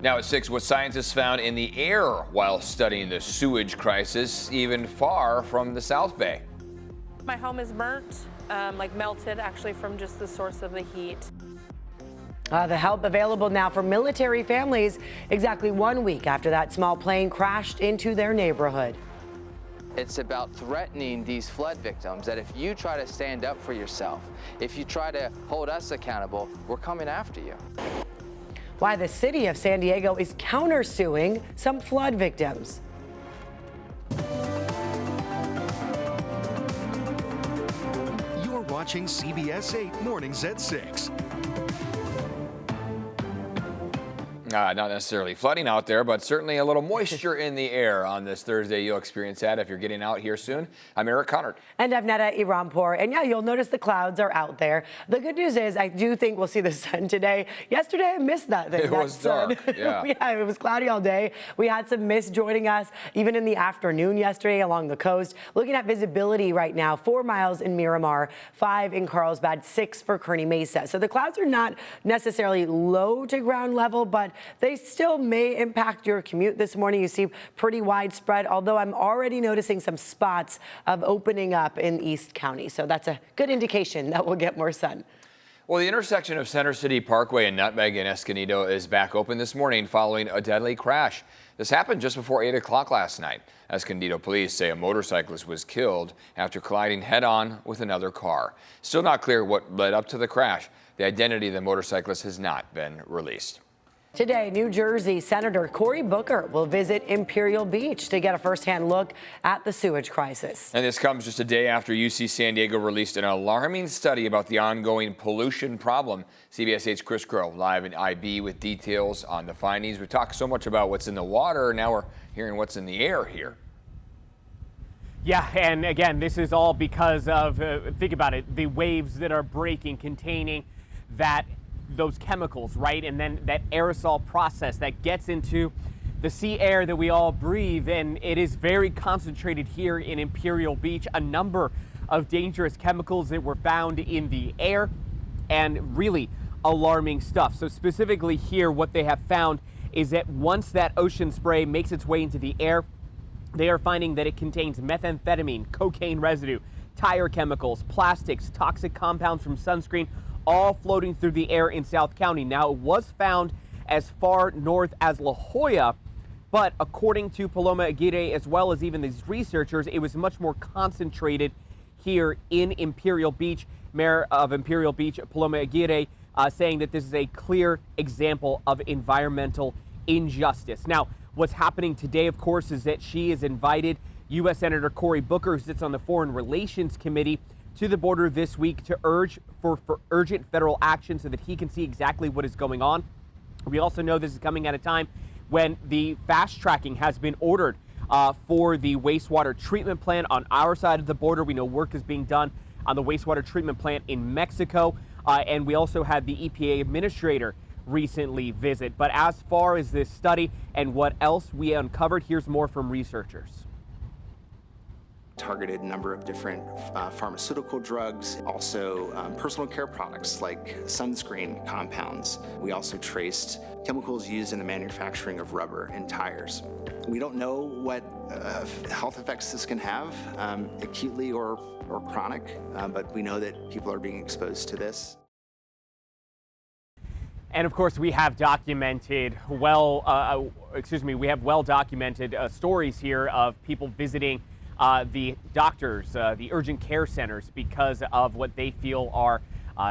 Now at 6, what scientists found in the air while studying the sewage crisis, even far from the South Bay. My home is burnt, like melted actually from just the source of the heat. The help available now for military families exactly 1 week after that small plane crashed into their neighborhood. It's about threatening these flood victims that if you try to stand up for yourself, if you try to hold us accountable, we're coming after you. Why the city of San Diego is countersuing some flood victims. You're watching CBS 8 Mornings at 6. Not necessarily flooding out there, but certainly a little moisture in the air on this Thursday. You'll experience that if you're getting out here soon. I'm Eric Connard. And I'm Netta Irampour. And yeah, you'll notice the clouds are out there. The good news is I do think we'll see the sun today. Yesterday, I missed that thing. It was dark, yeah. Yeah, it was cloudy all day. We had some mist joining us even in the afternoon yesterday along the coast. Looking at visibility right now, 4 miles in Miramar, 5 in Carlsbad, 6 for Kearney Mesa. So the clouds are not necessarily low to ground level, but they still may impact your commute this morning. You see pretty widespread, although I'm already noticing some spots of opening up in East County. So that's a good indication that we'll get more sun. Well, the intersection of Center City Parkway and Nutmeg in Escondido is back open this morning following a deadly crash. This happened just before 8 o'clock last night. Escondido police say a motorcyclist was killed after colliding head-on with another car. Still not clear what led up to the crash. The identity of the motorcyclist has not been released. Today, New Jersey Senator Cory Booker will visit Imperial Beach to get a firsthand look at the sewage crisis. And this comes just a day after UC San Diego released an alarming study about the ongoing pollution problem. CBS 8's Chris Crow live in IB with details on the findings. We talked so much about what's in the water. Now we're hearing what's in the air here. Yeah, and again, this is all because of, think about it, the waves that are breaking containing those chemicals, right? And then that aerosol process that gets into the sea air that we all breathe. And it is very concentrated here in Imperial Beach. A number of dangerous chemicals that were found in the air and really alarming stuff. So specifically here, what they have found is that once that ocean spray makes its way into the air, they are finding that it contains methamphetamine, cocaine residue, tire chemicals, plastics, toxic compounds from sunscreen, all floating through the air in South County. Now, it was found as far north as La Jolla, but according to Paloma Aguirre, as well as even these researchers, it was much more concentrated here in Imperial Beach. Mayor of Imperial Beach, Paloma Aguirre, saying that this is a clear example of environmental injustice. Now, what's happening today, of course, is that she has invited U.S. Senator Cory Booker, who sits on the Foreign Relations Committee, to the border this week to urge for urgent federal action so that he can see exactly what is going on. We also know this is coming at a time when the fast tracking has been ordered for the wastewater treatment plant on our side of the border. We know work is being done on the wastewater treatment plant in Mexico. And we also had the EPA administrator recently visit. But as far as this study and what else we uncovered, here's more from researchers. Targeted number of different pharmaceutical drugs, also personal care products like sunscreen compounds. We also traced chemicals used in the manufacturing of rubber and tires. We don't know what health effects this can have, acutely or chronic, but we know that people are being exposed to this. And of course, we have documented well-documented stories here of people visiting the doctors, the urgent care centers, because of what they feel are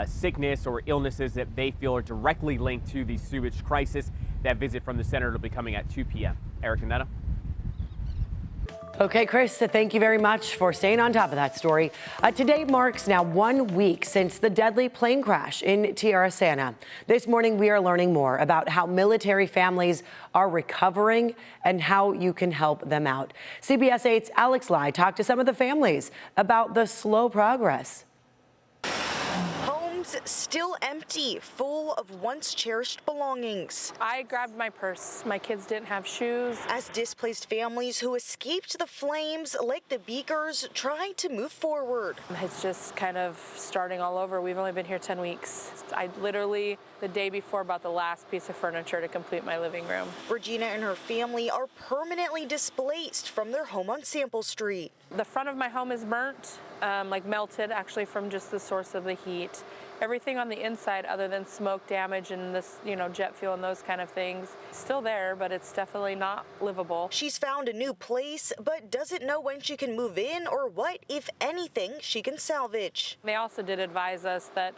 sickness or illnesses that they feel are directly linked to the sewage crisis. That visit from the senator will be coming at 2 p.m. Eric and Netta. Okay, Chris, thank you very much for staying on top of that story. Today marks now 1 week since the deadly plane crash in Tierra Sana. This morning, we are learning more about how military families are recovering and how you can help them out. CBS 8's Alex Lai talked to some of the families about the slow progress. Homes homes still empty, full of once cherished belongings. I grabbed my purse. My kids didn't have shoes. As displaced families who escaped the flames, like the Beakers, try to move forward. It's just kind of starting all over. We've only been here 10 weeks. I literally, the day before, bought the last piece of furniture to complete my living room. Regina and her family are permanently displaced from their home on Sample Street. The front of my home is burnt, like melted actually from just the source of the heat. Everything on the inside other than smoke damage and this, jet fuel and those kind of things, still there, but it's definitely not livable. She's found a new place, but doesn't know when she can move in or what, if anything, she can salvage. They also did advise us that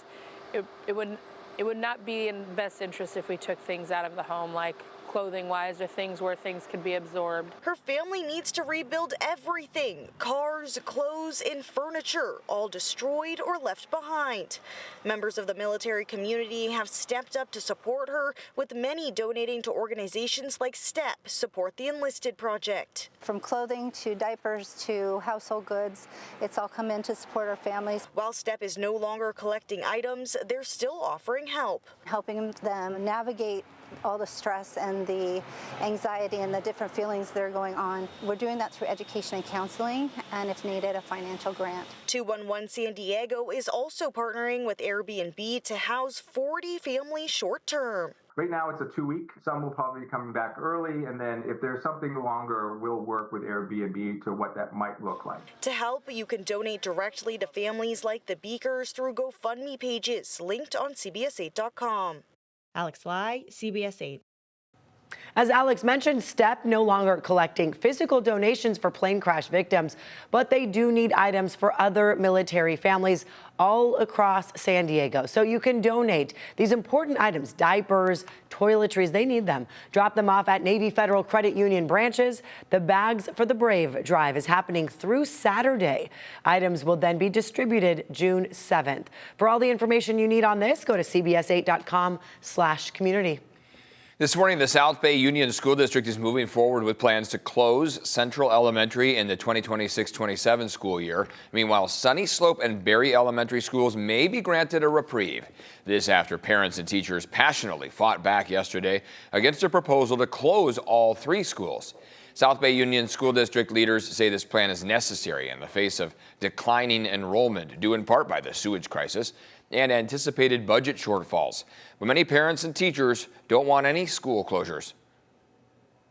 it would not be in best interest if we took things out of the home, like clothing-wise or things where things could be absorbed. Her family needs to rebuild everything. Cars, clothes, and furniture, all destroyed or left behind. Members of the military community have stepped up to support her, with many donating to organizations like STEP, Support the Enlisted Project. From clothing to diapers to household goods, it's all come in to support our families. While STEP is no longer collecting items, they're still offering help. Helping them navigate all the stress and the anxiety and the different feelings that are going on. We're doing that through education and counseling, and if needed, a financial grant. 211 San Diego is also partnering with Airbnb to house 40 families short-term. Right now it's a 2-week. Some will probably be coming back early, and then if there's something longer, we'll work with Airbnb to what that might look like. To help, you can donate directly to families like the Beakers through GoFundMe pages linked on CBS8.com. Alex Lai, CBS 8. As Alex mentioned, STEP no longer collecting physical donations for plane crash victims, but they do need items for other military families all across San Diego. So you can donate these important items, diapers, toiletries, they need them. Drop them off at Navy Federal Credit Union branches. The Bags for the Brave drive is happening through Saturday. Items will then be distributed June 7th. For all the information you need on this, go to cbs8.com/community. This morning, the South Bay Union School District is moving forward with plans to close Central Elementary in the 2026-27 school year. Meanwhile, Sunny Slope and Berry Elementary schools may be granted a reprieve. This after parents and teachers passionately fought back yesterday against a proposal to close all 3 schools. South Bay Union School District leaders say this plan is necessary in the face of declining enrollment, due in part by the sewage crisis and anticipated budget shortfalls. But many parents and teachers don't want any school closures.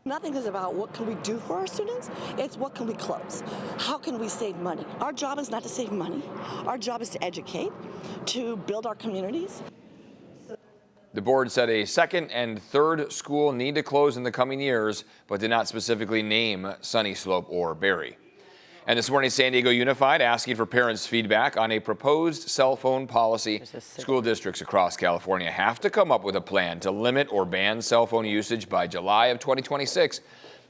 Nothing is about what can we do for our students, it's what can we close. How can we save money? Our job is not to save money. Our job is to educate, to build our communities. The board said a second and third school need to close in the coming years, but did not specifically name Sunny Slope or Berry. And this morning, San Diego Unified asking for parents' feedback on a proposed cell phone policy. School districts across California have to come up with a plan to limit or ban cell phone usage by July of 2026.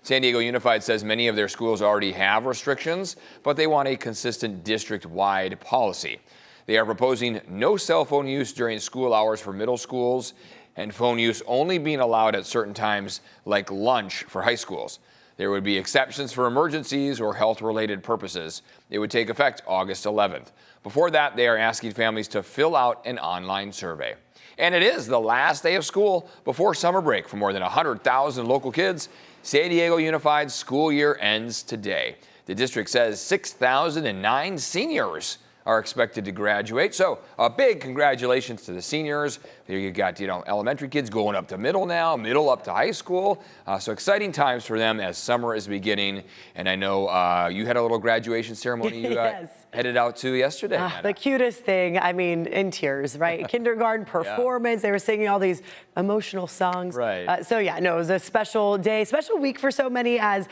San Diego Unified says many of their schools already have restrictions, but they want a consistent district-wide policy. They are proposing no cell phone use during school hours for middle schools and phone use only being allowed at certain times like lunch for high schools. There would be exceptions for emergencies or health-related purposes. It would take effect August 11th. Before that, they are asking families to fill out an online survey. And it is the last day of school before summer break for more than 100,000 local kids. San Diego Unified school year ends today. The district says 6,009 seniors are expected to graduate. So a big congratulations to the seniors. There you got, elementary kids going up to middle now, middle up to high school. So exciting times for them as summer is beginning. And I know you had a little graduation ceremony you Yes. headed out to yesterday. The cutest thing, in tears, right? Kindergarten performance. They were singing all these emotional songs. Right. It was a special day, special week for so many as,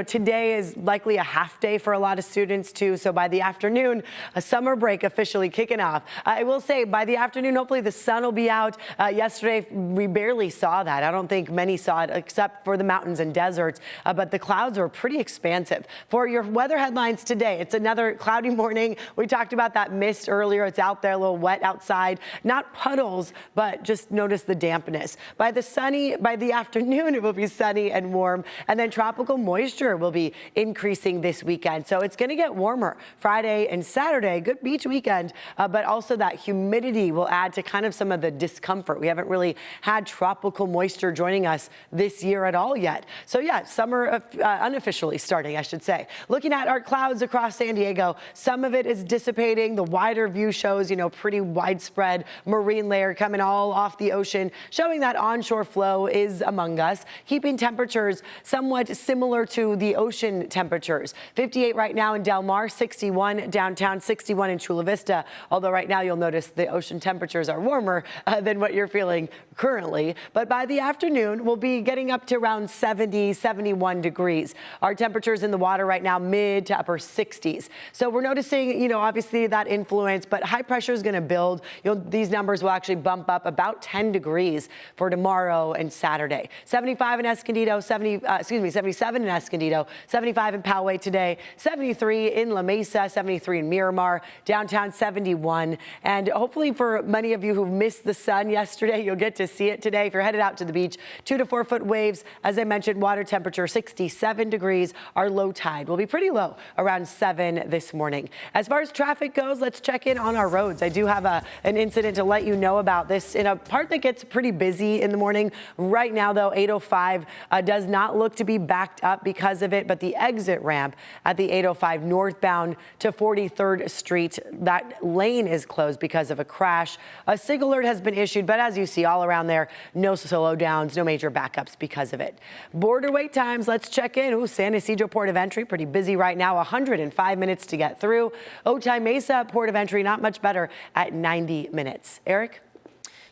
today is likely a half day for a lot of students too. So by the afternoon, a summer break officially kicking off. I will say by the afternoon, hopefully the sun will be out. Yesterday, we barely saw that. I don't think many saw it except for the mountains and deserts, but the clouds are pretty expansive. For your weather headlines today, it's another cloudy morning. We talked about that mist earlier. It's out there, a little wet outside. Not puddles, but just notice the dampness. By the afternoon, it will be sunny and warm, and then tropical moisture will be increasing this weekend. So it's going to get warmer Friday and Saturday. Good beach weekend, but also that humidity will add to kind of some of the discomfort. We haven't really had tropical moisture joining us this year at all yet. So yeah, summer unofficially starting, I should say. Looking at our clouds across San Diego, some of it is dissipating. The wider view shows, pretty widespread marine layer coming all off the ocean, showing that onshore flow is among us, keeping temperatures somewhat similar to the ocean temperatures. 58 right now in Del Mar, 61 downtown, 61 in Chula Vista. Although right now you'll notice the ocean temperatures are warmer than what you're feeling currently. But by the afternoon, we'll be getting up to around 70, 71 degrees. Our temperatures in the water right now, mid to upper 60s. So we're noticing, obviously that influence, but high pressure is going to build. These numbers will actually bump up about 10 degrees for tomorrow and Saturday. 75 in Escondido, 77 in Escondido, 75 in Poway today, 73 in La Mesa, 73 in Miramar, downtown 71. And hopefully for many of you who missed the sun yesterday, you'll get to see it today. If you're headed out to the beach, 2 to 4 foot waves. As I mentioned, water temperature 67 degrees. Our low tide will be pretty low, around 7 this morning. As far as traffic goes, let's check in on our roads. I do have an incident to let you know about this in a part that gets pretty busy in the morning. Right now, though, 805 does not look to be backed up because of it, but the exit ramp at the 805 northbound to 43rd Street, that lane is closed because of a crash. A SIG alert has been issued, but as you see all around there, no slowdowns, no major backups because of it. Border wait times, let's check in. San Ysidro Port of Entry, pretty busy right now, 105 minutes to get through. Otay Mesa Port of Entry, not much better at 90 minutes. Eric?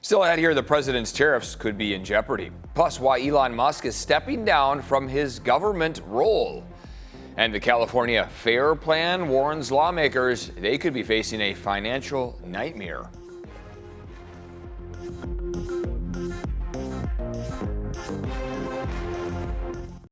Still ahead here, the president's tariffs could be in jeopardy. Plus, why Elon Musk is stepping down from his government role. And the California FAIR Plan warns lawmakers they could be facing a financial nightmare.